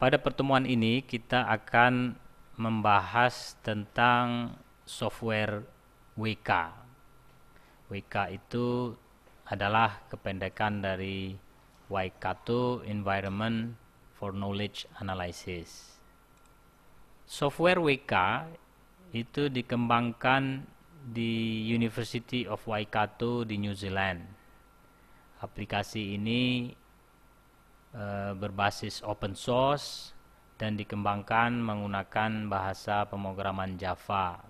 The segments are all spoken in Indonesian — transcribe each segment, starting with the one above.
Pada pertemuan ini kita akan membahas tentang software WK. WK itu adalah kependekan dari Waikato Environment for Knowledge Analysis. Software WK itu dikembangkan di University of Waikato di New Zealand. Aplikasi ini berbasis open source dan dikembangkan menggunakan bahasa pemrograman Java.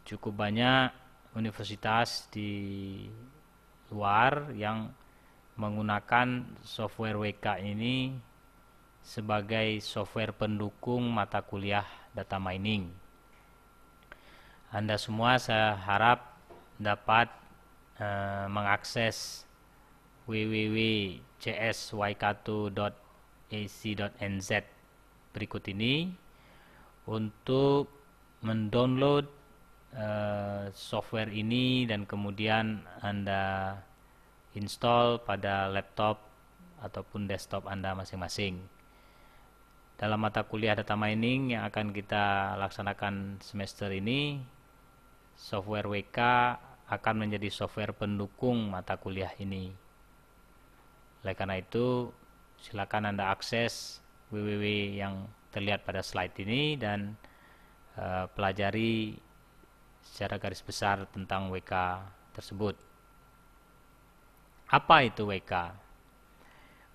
Cukup banyak universitas di luar yang menggunakan software WK ini sebagai software pendukung mata kuliah data mining. Anda semua saya harap dapat mengakses www.cswaikato.ac.nz berikut ini untuk mendownload software ini dan kemudian Anda install pada laptop ataupun desktop Anda masing-masing. Dalam mata kuliah data mining yang akan kita laksanakan semester ini, software WK akan menjadi software pendukung mata kuliah ini. Oleh karena itu, silakan Anda akses www yang terlihat pada slide ini dan pelajari secara garis besar tentang WK tersebut. Apa itu WK?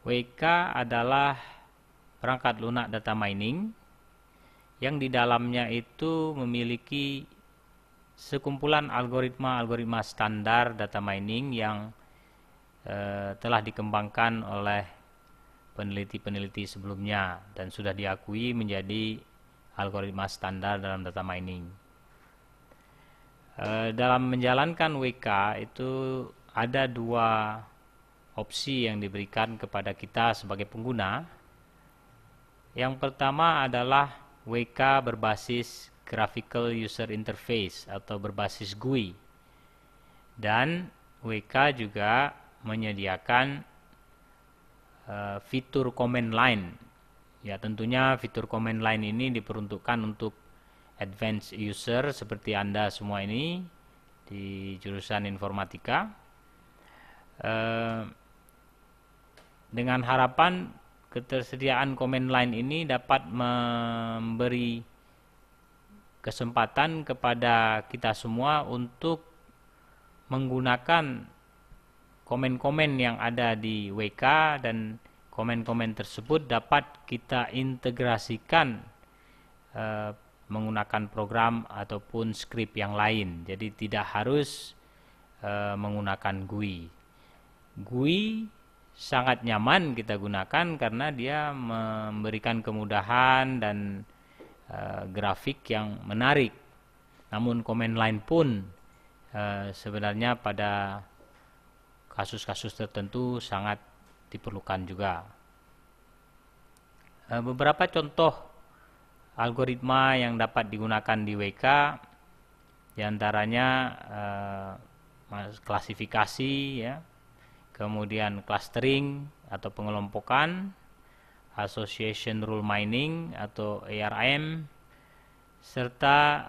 WK adalah perangkat lunak data mining yang di dalamnya itu memiliki sekumpulan algoritma-algoritma standar data mining yang telah dikembangkan oleh peneliti-peneliti sebelumnya dan sudah diakui menjadi algoritma standar dalam data mining. Dalam menjalankan WK itu ada dua opsi yang diberikan kepada kita sebagai pengguna. Yang pertama adalah WK berbasis Graphical User Interface atau berbasis GUI. Dan WK juga menyediakan fitur command line. Ya, tentunya fitur command line ini diperuntukkan untuk advanced user seperti Anda semua ini di jurusan informatika. Dengan harapan ketersediaan command line ini dapat memberi kesempatan kepada kita semua untuk menggunakan komen-komen yang ada di WK dan komen-komen tersebut dapat kita integrasikan menggunakan program ataupun skrip yang lain. Jadi tidak harus menggunakan GUI. GUI sangat nyaman kita gunakan karena dia memberikan kemudahan dan grafik yang menarik. Namun command line pun sebenarnya pada kasus-kasus tertentu sangat diperlukan juga. Beberapa contoh algoritma yang dapat digunakan di WK diantaranya klasifikasi, ya, kemudian clustering atau pengelompokan, association rule mining atau ARM, serta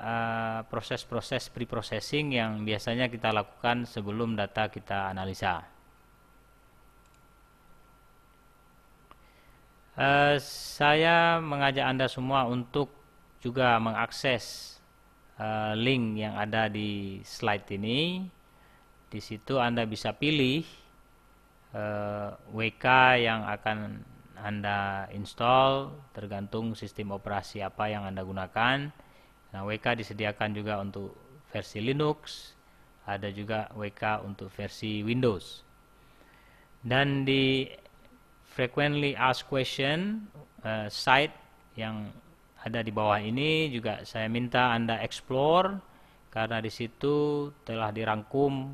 proses-proses pre-processing yang biasanya kita lakukan sebelum data kita analisa. Saya mengajak Anda semua untuk juga mengakses link yang ada di slide ini. Di situ Anda bisa pilih WK yang akan Anda install tergantung sistem operasi apa yang Anda gunakan. Nah, WK disediakan juga untuk versi Linux, ada juga WK untuk versi Windows. Dan di frequently asked question site yang ada di bawah ini juga saya minta Anda explore karena di situ telah dirangkum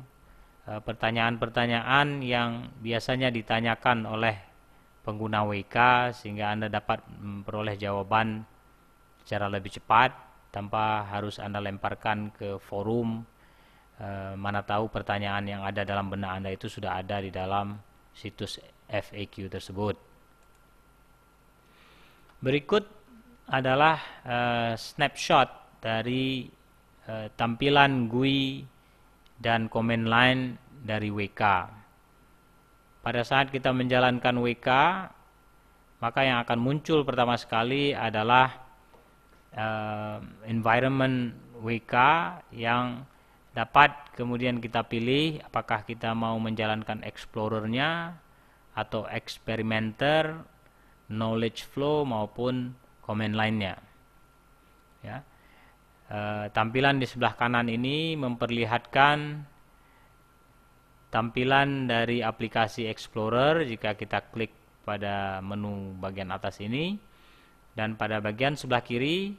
pertanyaan-pertanyaan yang biasanya ditanyakan oleh pengguna WK sehingga Anda dapat memperoleh jawaban secara lebih cepat tanpa harus Anda lemparkan ke forum. Mana tahu pertanyaan yang ada dalam benak Anda itu sudah ada di dalam situs FAQ tersebut. Berikut adalah snapshot dari tampilan GUI dan command line dari WK. Pada saat kita menjalankan WK, maka yang akan muncul pertama sekali adalah environment WK yang dapat kemudian kita pilih apakah kita mau menjalankan Explorer-nya atau Experimenter, Knowledge Flow maupun command line-nya. Ya. Tampilan di sebelah kanan ini memperlihatkan tampilan dari aplikasi Explorer jika kita klik pada menu bagian atas ini, dan pada bagian sebelah kiri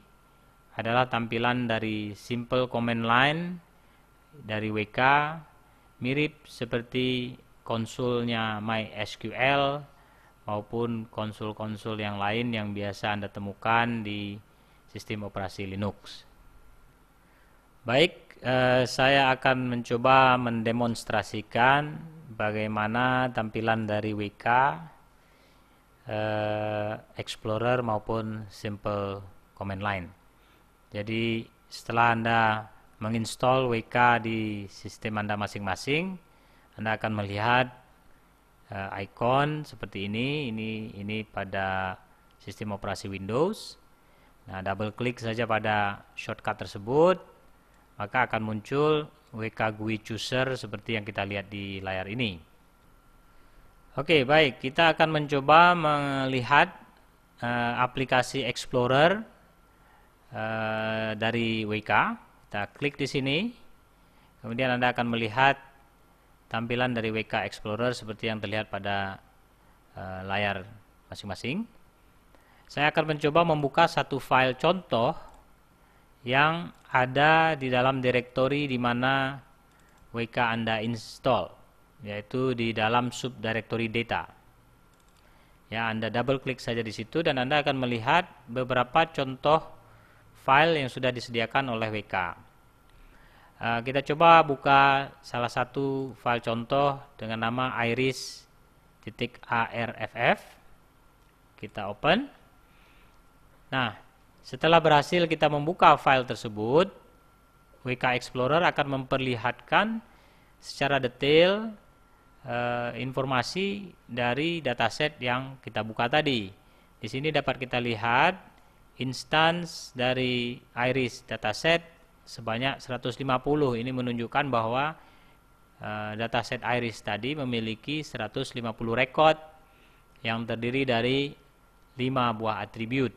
adalah tampilan dari simple command line dari WK, mirip seperti konsulnya MySQL maupun konsul-konsul yang lain yang biasa Anda temukan di sistem operasi Linux. Baik, saya akan mencoba mendemonstrasikan bagaimana tampilan dari WK, Explorer maupun simple command line. Jadi setelah Anda menginstall WK di sistem Anda masing-masing, Anda akan melihat icon seperti ini pada sistem operasi Windows. Nah, double klik saja pada shortcut tersebut, maka akan muncul WK GUI Chooser seperti yang kita lihat di layar ini. Oke, baik, kita akan mencoba melihat aplikasi Explorer dari WK. Kita klik di sini, kemudian Anda akan melihat tampilan dari WK Explorer seperti yang terlihat pada layar masing-masing. Saya akan mencoba membuka satu file contoh yang ada di dalam direktori di mana WK Anda install, yaitu di dalam subdirektori data. Ya, Anda double klik saja di situ dan Anda akan melihat beberapa contoh file yang sudah disediakan oleh WK. Kita coba buka salah satu file contoh dengan nama iris.arff. Kita open. Nah, setelah berhasil kita membuka file tersebut, WK Explorer akan memperlihatkan secara detail informasi dari dataset yang kita buka tadi. Di sini dapat kita lihat instance dari iris dataset sebanyak 150. Ini menunjukkan bahwa dataset iris tadi memiliki 150 record yang terdiri dari 5 buah atribut.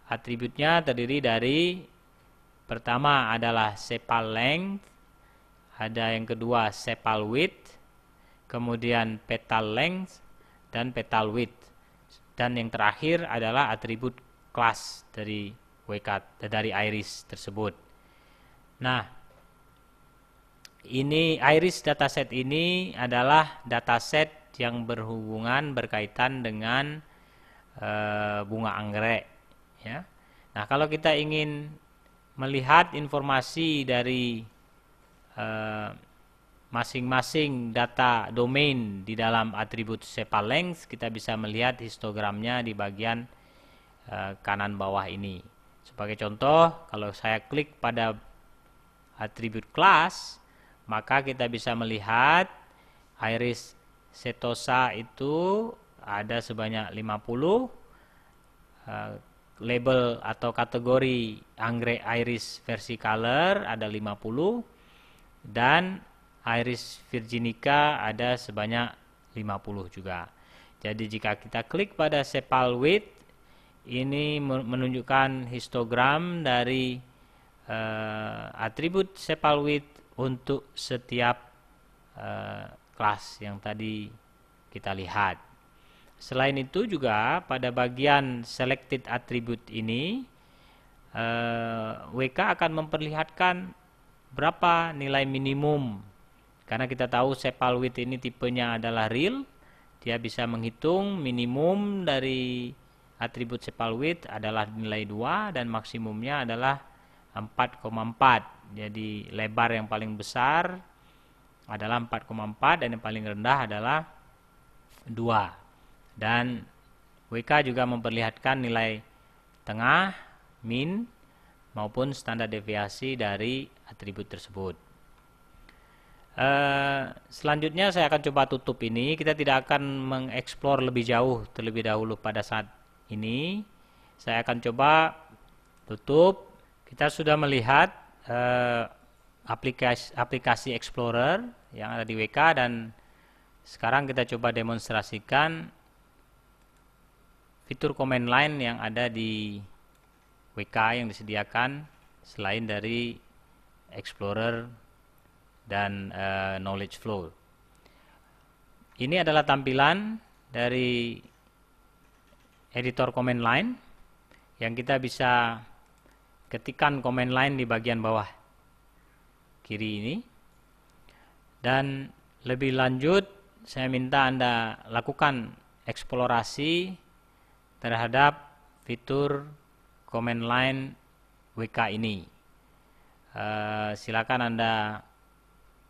Atributnya terdiri dari, pertama adalah sepal length, ada yang kedua sepal width, kemudian petal length dan petal width, dan yang terakhir adalah atribut class dari WK dari iris tersebut. Nah, ini iris dataset ini adalah dataset yang berkaitan dengan bunga anggrek. Ya. Nah, kalau kita ingin melihat informasi dari masing-masing data domain di dalam atribut sepal length, kita bisa melihat histogramnya di bagian kanan bawah ini. Sebagai contoh, kalau saya klik pada atribut class, maka kita bisa melihat iris setosa itu ada sebanyak 50, label atau kategori anggrek iris versicolor ada 50, dan iris virginica ada sebanyak 50 juga. Jadi jika kita klik pada sepal width, ini menunjukkan histogram dari atribut sepal width untuk setiap kelas yang tadi kita lihat. Selain itu juga pada bagian selected attribute ini WK akan memperlihatkan berapa nilai minimum, karena kita tahu sepal width ini tipenya adalah real. Dia bisa menghitung minimum dari atribut sepal width adalah nilai 2 dan maksimumnya adalah 4,4. Jadi lebar yang paling besar adalah 4,4 dan yang paling rendah adalah 2. Dan WK juga memperlihatkan nilai tengah, min, maupun standar deviasi dari atribut tersebut. Selanjutnya saya akan coba tutup ini. Kita tidak akan mengeksplor lebih jauh terlebih dahulu pada saat ini. Saya akan coba tutup. Kita sudah melihat aplikasi Explorer yang ada di WK, dan sekarang kita coba demonstrasikan fitur command line yang ada di WK yang disediakan selain dari Explorer dan knowledge flow. Ini adalah tampilan dari editor command line yang kita bisa ketikkan command line di bagian bawah kiri ini. Dan lebih lanjut, saya minta Anda lakukan eksplorasi terhadap fitur command line WK ini. Silakan Anda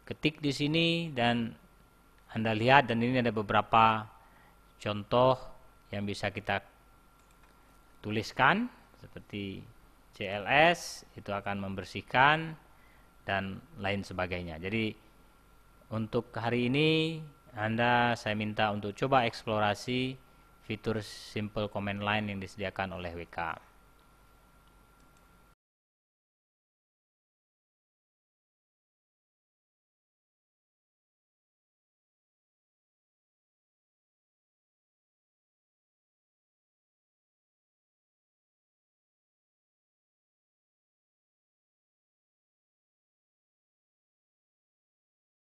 ketik di sini dan Anda lihat, dan ini ada beberapa contoh yang bisa kita tuliskan seperti CLS, itu akan membersihkan dan lain sebagainya. Jadi untuk hari ini saya minta untuk coba eksplorasi fitur simple command line yang disediakan oleh WK.